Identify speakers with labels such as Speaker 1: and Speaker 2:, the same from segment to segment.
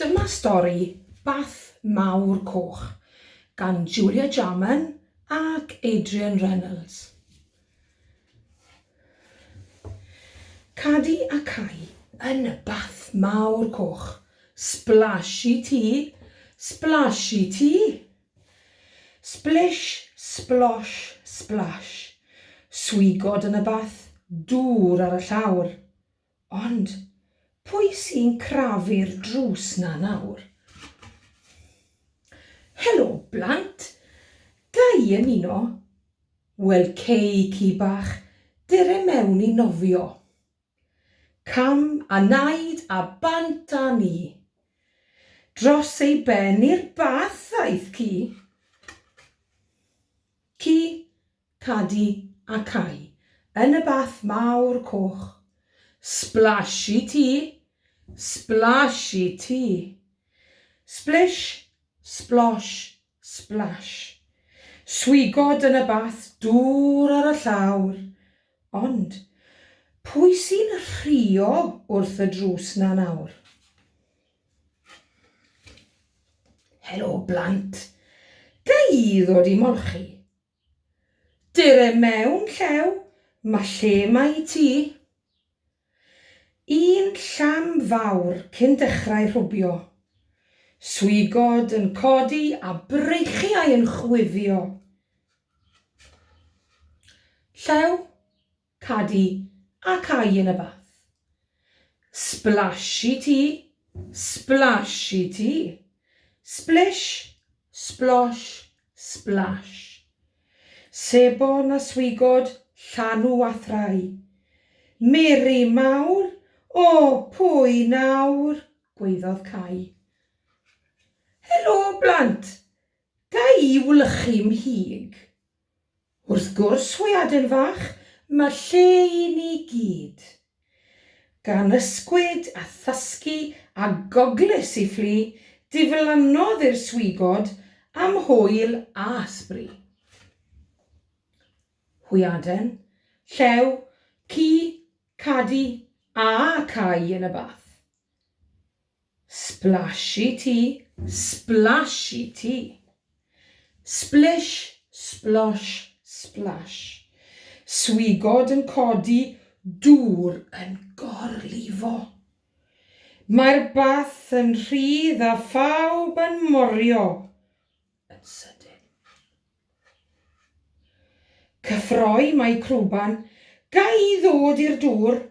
Speaker 1: Dyma stori Bath Mawr Coch gan Julia Jarman ac Adrian Reynolds. Cadi a Cai yn y Bath Mawr Coch. Sblash i ti, splash i ti. Sblish, Sblosh, Sblash. Swigod yn y bath, dŵr ar y llawr. Ond, pwy sy'n crafu'r drws na nawr? Helo, blant. Da i ymuno. Wel, cei ci bach, dire mewn i nofio. Cam a naid a bant a ni. Dros ei ben i'r bath aeth ci. Ci, Cadi a Cai yn y Bath Mawr Coch. Sblash i ti, splash i ti. Sblish, Sblosh, Sblash. Swigod yn y bath, dŵr ar y llawr. Ond, pwy sy'n rhuo wrth y drws na nawr? Helo, blant. Da i ddod i molchi. Dire mewn llew, mae lle mae ti. Un llam fawr cyn dechrau rhwbio. Swigod yn codi a breichiau yn chwifio. Llew, Cadi a Cai yn y bath. Splash i ti, splash i ti. Sblish, Sblosh, Sblash. Sebon a swigod, llanw a thrai. Meri mawr, o pwy nawr, gwaeddodd Cai. Helo, blant. Da i wlychu mhig. Wrth gwrs, hwyaden fach, mae lle i ni gyd. Gan ysgwyd a thysgu a gogles i fflu, diflannodd i'r swigod am hwyl a sbri. Hwyaden, llew, ci, Cadi a Cai yn y bath. Splash i ti, splash i ti. Sblish, Sblosh, Sblash. Swigod yn codi, dŵr yn gorlifo. Mae'r bath yn rhydd a phawb yn morio yn sydyn. Cyffroi mae crwban, gai ddod i'r dŵr.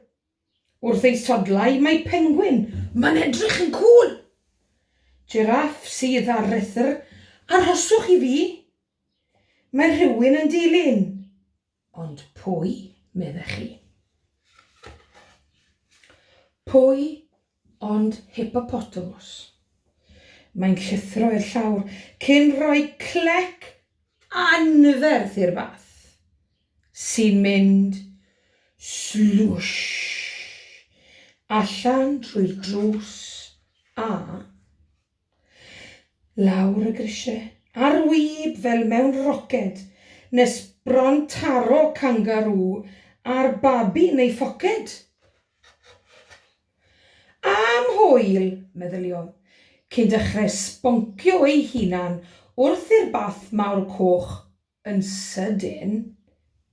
Speaker 1: Wrth ei sodlau mae pengwyn, mae'n edrych yn cŵl. Giraff sydd ar rhythr, arhoswch i fi. Mae rhywun yn dilyn, ond pwy meddech chi? Pwy ond hippopotamus. Mae'n llithro i'r llawr cyn rhoi clec anferth i'r bath. Sy'n mynd slwsh allan trwy'r drws a lawr y grisiau ar wyb fel mewn roced nes bron taro kangaroo a'r babi neu ffoced. Am hwyl, meddyliodd, cyn dechrau sboncio ei hunan wrth i'r Bath Mawr Coch yn sydyn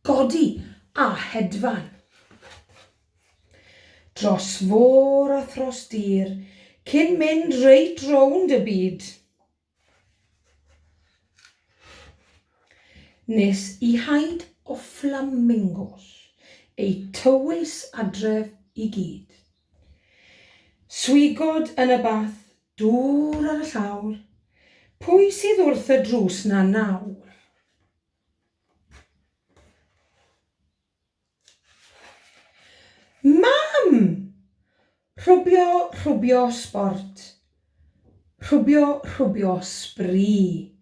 Speaker 1: godi a hedfan. Dros fôr a thros dir, cyn mynd reit rownd y byd. Nes i haid o flamingos, ei tywys adref i gyd. Swigod yn y bath, dŵr ar y llawr. Pwy sydd wrth y drws na nawr? Mam! Rhwbio, rhwbio sport. Rhwbio, rhwbio sbri.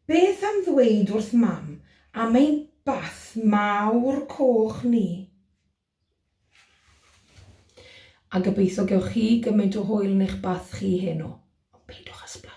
Speaker 1: Beth am ddweud wrth mam am ein Bath Mawr Coch ni? A gobeithio gewch chi gymaint o hwyl yn eich bath chi heno. Ond peidwch â sblash.